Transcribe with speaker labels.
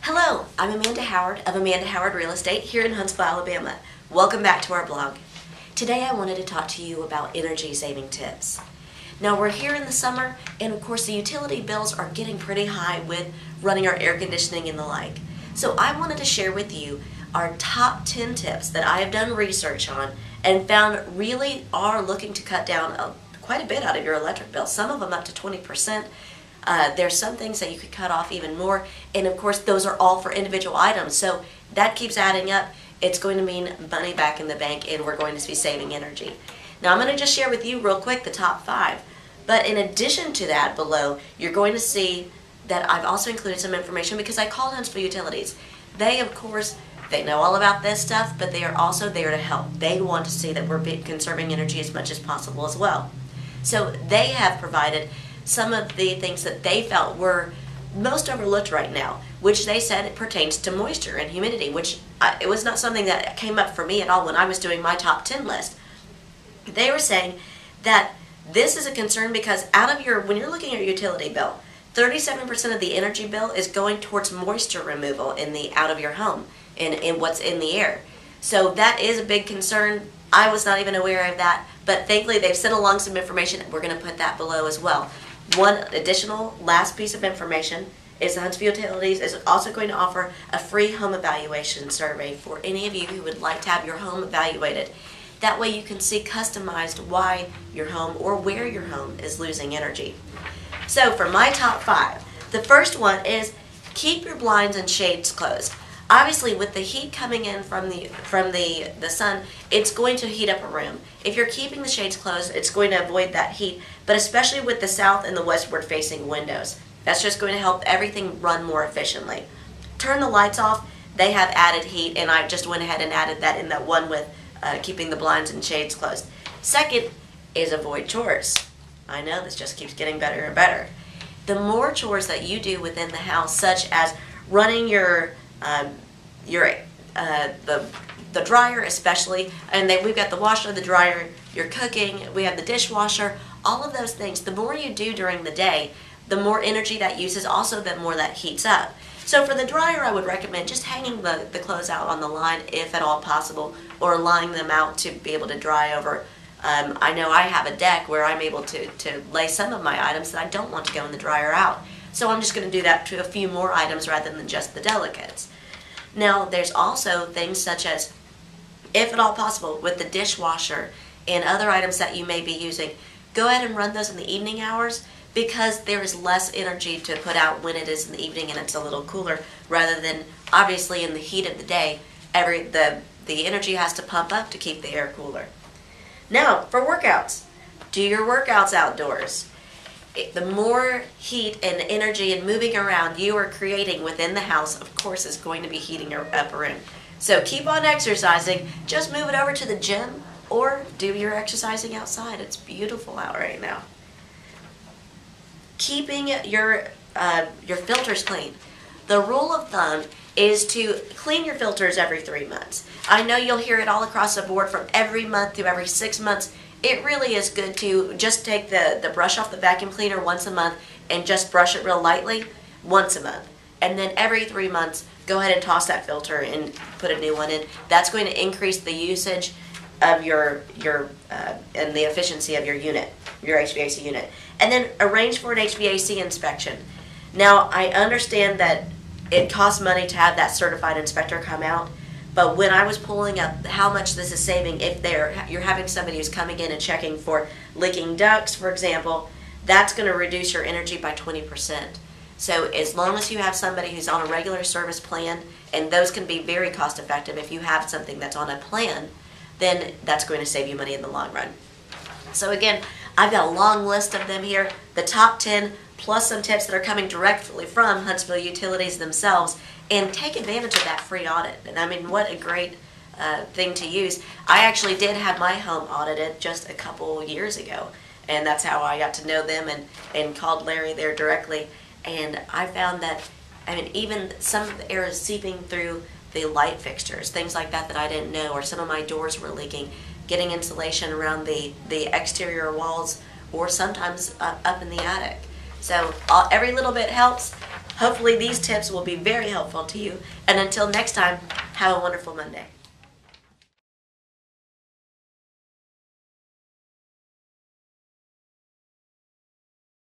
Speaker 1: Hello, I'm Amanda Howard of Amanda Howard Real Estate here in Huntsville, Alabama. Welcome back to our blog. Today I wanted to talk to you about energy saving tips. Now we're here in the summer and of course the utility bills are getting pretty high with running our air conditioning and the like. So I wanted to share with you our top 10 tips that I have done research on and found really are looking to cut down quite a bit out of your electric bill, some of them up to 20%. There's some things that you could cut off even more, and of course those are all for individual items, so that keeps adding up. It's going to mean money back in the bank and we're going to be saving energy. Now I'm going to just share with you real quick the top 5, but in addition to that below you're going to see that I've also included some information because I called Huntsville Utilities. They of course, they know all about this stuff, but they are also there to help. They want to see that we're conserving energy as much as possible as well. So they have provided some of the things that they felt were most overlooked right now, which they said it pertains to moisture and humidity, which it was not something that came up for me at all when I was doing my top 10 list. They were saying that this is a concern because when you're looking at your utility bill, 37% of the energy bill is going towards moisture removal out of your home, in what's in the air. So that is a big concern. I was not even aware of that, but thankfully they've sent along some information. We're going to put that below as well. One additional last piece of information is the Huntsville Utilities is also going to offer a free home evaluation survey for any of you who would like to have your home evaluated. That way you can see customized why your home or where your home is losing energy. So for my top 5, the first one is keep your blinds and shades closed. Obviously, with the heat coming in from the sun, it's going to heat up a room. If you're keeping the shades closed, it's going to avoid that heat, but especially with the south and the westward facing windows. That's just going to help everything run more efficiently. Turn the lights off. They have added heat, and I just went ahead and added that in that one with keeping the blinds and shades closed. Second is avoid chores. I know this just keeps getting better and better. The more chores that you do within the house, such as running the dryer especially, and then we've got the washer, the dryer, your cooking, we have the dishwasher, all of those things, the more you do during the day, the more energy that uses, also the more that heats up. So for the dryer, I would recommend just hanging the clothes out on the line if at all possible, or lying them out to be able to dry over. I know I have a deck where I'm able to lay some of my items that I don't want to go in the dryer out. So I'm just going to do that to a few more items rather than just the delicates. Now there's also things such as, if at all possible, with the dishwasher and other items that you may be using, go ahead and run those in the evening hours because there is less energy to put out when it is in the evening and it's a little cooler, rather than obviously in the heat of the day, the energy has to pump up to keep the air cooler. Now for workouts, do your workouts outdoors. The more heat and energy and moving around you are creating within the house, of course, is going to be heating up a room. So keep on exercising. Just move it over to the gym or do your exercising outside. It's beautiful out right now. Keeping your filters clean. The rule of thumb is to clean your filters every 3 months. I know you'll hear it all across the board from every month to every 6 months. It really is good to just take the brush off the vacuum cleaner once a month and just brush it real lightly once a month. And then every 3 months, go ahead and toss that filter and put a new one in. That's going to increase the usage of and the efficiency of your unit, your HVAC unit. And then arrange for an HVAC inspection. Now, I understand that it costs money to have that certified inspector come out, but when I was pulling up how much this is saving, if you're having somebody who's coming in and checking for leaking ducts, for example, that's going to reduce your energy by 20%. So as long as you have somebody who's on a regular service plan, and those can be very cost effective if you have something that's on a plan, then that's going to save you money in the long run. So again, I've got a long list of them here, the top 10, plus some tips that are coming directly from Huntsville Utilities themselves, and take advantage of that free audit. And I mean, what a great thing to use. I actually did have my home audited just a couple years ago, and that's how I got to know them and called Larry there directly. And I found that, I mean, even some of the air is seeping through the light fixtures, things like that I didn't know, or some of my doors were leaking, getting insulation around the exterior walls, or sometimes up in the attic. So every little bit helps. Hopefully these tips will be very helpful to you. And until next time, have a wonderful Monday.